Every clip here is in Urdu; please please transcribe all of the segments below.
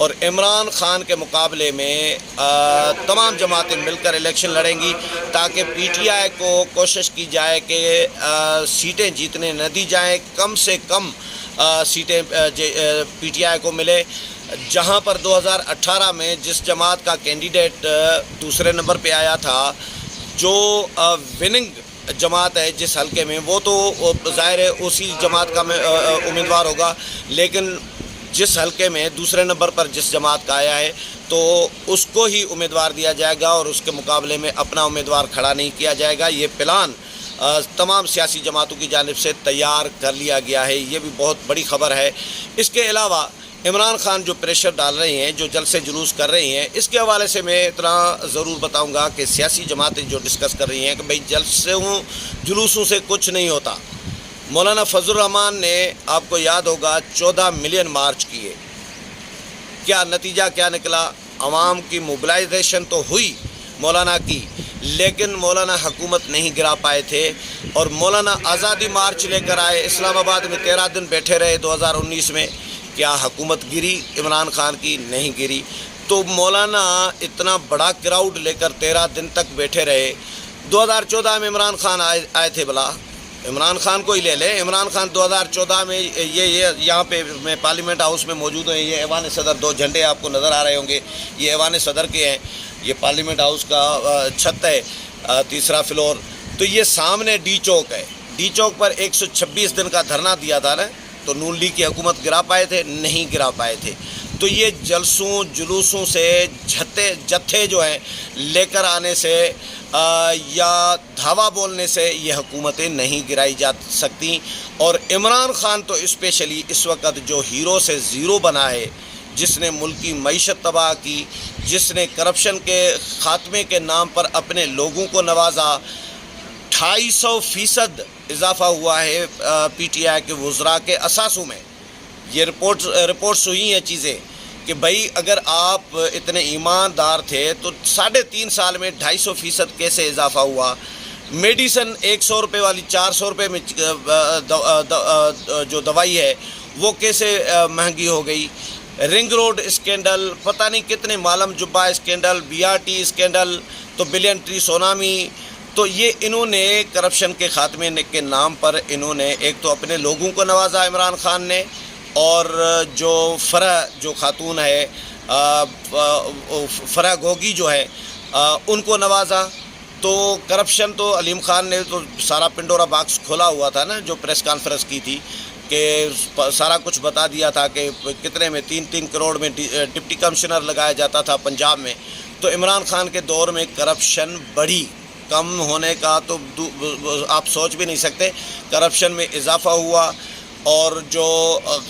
اور عمران خان کے مقابلے میں تمام جماعتیں مل کر الیکشن لڑیں گی تاکہ پی ٹی آئی کو کوشش کی جائے کہ سیٹیں جیتنے نہ دی جائیں، کم سے کم سیٹیں پی ٹی آئی کو ملے۔ جہاں پر 2018 میں جس جماعت کا کینڈیڈیٹ دوسرے نمبر پہ آیا تھا، جو وننگ جماعت ہے جس حلقے میں، وہ تو ظاہر ہے اسی جماعت کا امیدوار ہوگا، لیکن جس حلقے میں دوسرے نمبر پر جس جماعت کا آیا ہے تو اس کو ہی امیدوار دیا جائے گا اور اس کے مقابلے میں اپنا امیدوار کھڑا نہیں کیا جائے گا۔ یہ پلان تمام سیاسی جماعتوں کی جانب سے تیار کر لیا گیا ہے، یہ بھی بہت بڑی خبر ہے۔ اس کے علاوہ عمران خان جو پریشر ڈال رہے ہیں، جو جلسے جلوس کر رہی ہیں، اس کے حوالے سے میں اتنا ضرور بتاؤں گا کہ سیاسی جماعتیں جو ڈسکس کر رہی ہیں کہ بھئی جلسوں جلوسوں سے کچھ نہیں ہوتا۔ مولانا فضل الرحمان نے، آپ کو یاد ہوگا، 14 ملین مارچ کیے، کیا نتیجہ کیا نکلا؟ عوام کی موبلائزیشن تو ہوئی مولانا کی، لیکن مولانا حکومت نہیں گرا پائے تھے، اور مولانا آزادی مارچ لے کر آئے، اسلام آباد میں 13 دن بیٹھے رہے 2019 میں، کیا حکومت گری عمران خان کی؟ نہیں گری۔ تو مولانا اتنا بڑا کراؤڈ لے کر 13 دن تک بیٹھے رہے۔ 2014 میں عمران خان آئے تھے، بلا عمران خان کو ہی لے لیں۔ عمران خان 2014 میں یہ یہاں پہ میں پارلیمنٹ ہاؤس میں موجود ہیں، یہ ایوان صدر، 2 جھنڈے آپ کو نظر آ رہے ہوں گے، یہ ایوان صدر کے ہیں، یہ پارلیمنٹ ہاؤس کا چھت ہے، 3را فلور۔ تو یہ سامنے ڈی چوک ہے، ڈی چوک پر 126 دن کا دھرنا دیا تھا نا، تو نون لیگ کی حکومت گرا پائے تھے؟ نہیں گرا پائے تھے۔ تو یہ جلسوں جلوسوں سے جتھے جو ہیں لے کر آنے سے یا دھاوا بولنے سے یہ حکومتیں نہیں گرائی جا سکتی۔ اور عمران خان تو اسپیشلی اس وقت جو ہیرو سے زیرو بنا ہے، جس نے ملک کی معیشت تباہ کی، جس نے کرپشن کے خاتمے کے نام پر اپنے لوگوں کو نوازا، 250% اضافہ ہوا ہے پی ٹی آئی کے وزراء کے اثاثوں میں۔ یہ رپورٹس ہوئی ہیں چیزیں کہ بھائی اگر آپ اتنے ایماندار تھے تو 3.5 سال میں 250% کیسے اضافہ ہوا؟ میڈیسن 100 روپے والی 400 روپے میں جو دوائی ہے وہ کیسے مہنگی ہو گئی؟ رنگ روڈ اسکینڈل، پتہ نہیں کتنے Malam Jabba scandal, B R T scandal, تو بلین ٹری سونامی۔ تو یہ انہوں نے کرپشن کے خاتمے کے نام پر انہوں نے ایک تو اپنے لوگوں کو نوازا عمران خان نے، اور جو جو خاتون ہے فرح گوگی جو ہے ان کو نوازا۔ تو کرپشن تو علیم خان نے تو سارا پنڈورا باکس کھولا ہوا تھا نا، جو پریس کانفرنس کی تھی، کہ سارا کچھ بتا دیا تھا کہ کتنے میں 3 کروڑ میں ڈپٹی کمشنر لگایا جاتا تھا پنجاب میں۔ تو عمران خان کے دور میں کرپشن بڑھی، کم ہونے کا تو آپ سوچ بھی نہیں سکتے، کرپشن میں اضافہ ہوا، اور جو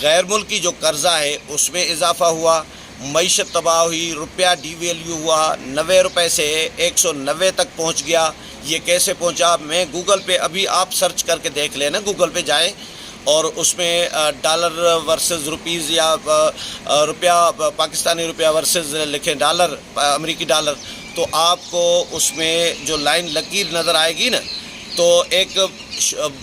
غیر ملکی جو قرضہ ہے اس میں اضافہ ہوا، معیشت تباہ ہوئی، روپیہ ڈی ویلیو ہوا، 90 روپے سے 190 تک پہنچ گیا۔ یہ کیسے پہنچا؟ میں گوگل پہ ابھی آپ سرچ کر کے دیکھ لیں نا، گوگل پہ جائیں اور اس میں ڈالر ورسز روپیز یا روپیہ پاکستانی روپیہ ورسز لکھیں ڈالر، امریکی ڈالر، تو آپ کو اس میں جو لائن لکیر نظر آئے گی نا، تو ایک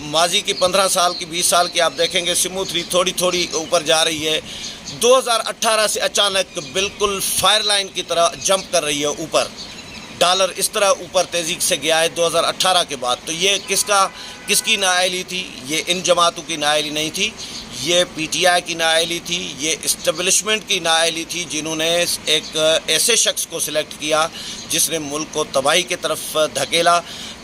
ماضی کی 15 سال کی 20 سال کی آپ دیکھیں گے سموتھلی تھوڑی تھوڑی اوپر جا رہی ہے۔ 2018 سے اچانک بالکل فائر لائن کی طرح جمپ کر رہی ہے اوپر، ڈالر اس طرح اوپر تیزی سے گیا ہے 2018 کے بعد۔ تو یہ کس کی نااہلی تھی؟ یہ ان جماعتوں کی نااہلی نہیں تھی، یہ پی ٹی آئی کی نااہلی تھی، یہ اسٹیبلشمنٹ کی نااہلی تھی، جنہوں نے ایک ایسے شخص کو سلیکٹ کیا جس نے ملک کو تباہی کی طرف دھکیلا۔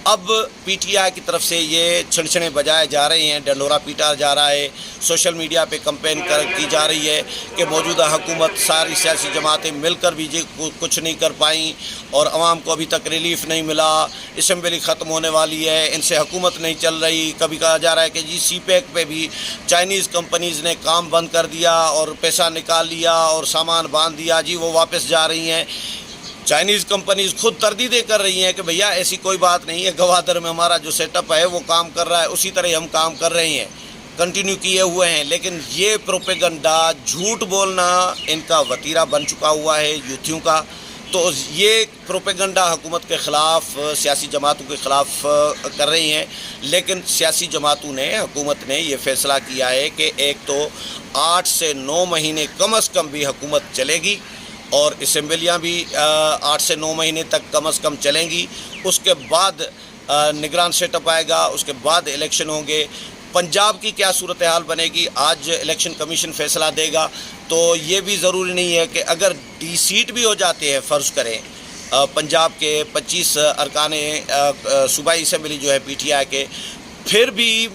اب پی ٹی آئی کی طرف سے یہ چھنچھنے بجائے جا رہے ہیں، ڈنڈورا پیٹا جا رہا ہے، سوشل میڈیا پہ کمپین کی جا رہی ہے کہ موجودہ حکومت ساری سیاسی جماعتیں مل کر بھی کچھ نہیں کر پائیں، اور عوام کو ابھی تک ریلیف نہیں ملا، اسمبلی ختم ہونے والی ہے، ان سے حکومت نہیں چل رہی۔ کبھی کہا جا رہا ہے کہ جی سی پیک پہ بھی چائنیز کمپنیز نے کام بند کر دیا اور پیسہ نکال لیا اور سامان باندھ دیا، جی وہ واپس جا رہی ہیں۔ چائنیز کمپنیز خود تردیدیں کر رہی ہیں کہ بھیا ایسی کوئی بات نہیں ہے، گوادر میں ہمارا جو سیٹ اپ ہے وہ کام کر رہا ہے، اسی طرح ہم کام کر رہے ہیں، کنٹینیو کیے ہوئے ہیں۔ لیکن یہ پروپیگنڈا، جھوٹ بولنا ان کا وتیرہ بن چکا ہوا ہے یوتھیوں کا، تو یہ پروپیگنڈا حکومت کے خلاف سیاسی جماعتوں کے خلاف کر رہی ہیں، لیکن سیاسی جماعتوں نے حکومت نے یہ فیصلہ کیا ہے کہ ایک تو 8 سے 9 مہینے کم از کم بھی حکومت چلے گی اور اسمبلیاں بھی 8 سے 9 مہینے تک کم از کم چلیں گی، اس کے بعد نگران سیٹ اپ آئے گا، اس کے بعد الیکشن ہوں گے۔ پنجاب کی کیا صورتحال بنے گی آج الیکشن کمیشن فیصلہ دے گا، تو یہ بھی ضروری نہیں ہے کہ اگر ڈی سیٹ بھی ہو جاتے ہیں، فرض کریں پنجاب کے 25 ارکان صوبائی اسمبلی جو ہے پی ٹی آئی کے، پھر بھی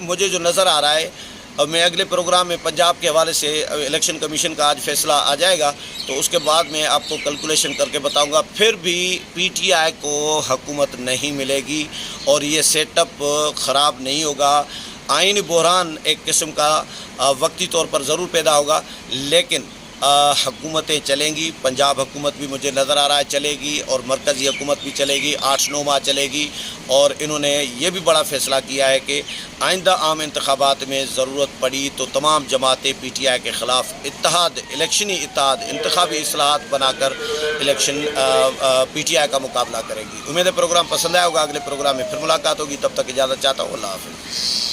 مجھے جو نظر آ رہا ہے، میں اگلے پروگرام میں پنجاب کے حوالے سے الیکشن کمیشن کا آج فیصلہ آ جائے گا تو اس کے بعد میں آپ کو کیلکولیشن کر کے بتاؤں گا، پھر بھی پی ٹی آئی کو حکومت نہیں ملے گی اور یہ سیٹ اپ خراب نہیں ہوگا۔ آئینی بحران ایک قسم کا وقتی طور پر ضرور پیدا ہوگا، لیکن حکومتیں چلیں گی۔ پنجاب حکومت بھی مجھے نظر آ رہا ہے چلے گی اور مرکزی حکومت بھی چلے گی، 8-9 ماہ چلے گی، اور انہوں نے یہ بھی بڑا فیصلہ کیا ہے کہ آئندہ عام انتخابات میں ضرورت پڑی تو تمام جماعتیں پی ٹی آئی کے خلاف اتحاد، الیکشنی اتحاد، انتخابی اصلاحات بنا کر الیکشن پی ٹی آئی کا مقابلہ کرے گی۔ امید ہے پروگرام پسند آیا ہوگا، اگلے پروگرام میں پھر ملاقات ہوگی، تب تک اجازت چاہتا ہوں، اللہ حافظ۔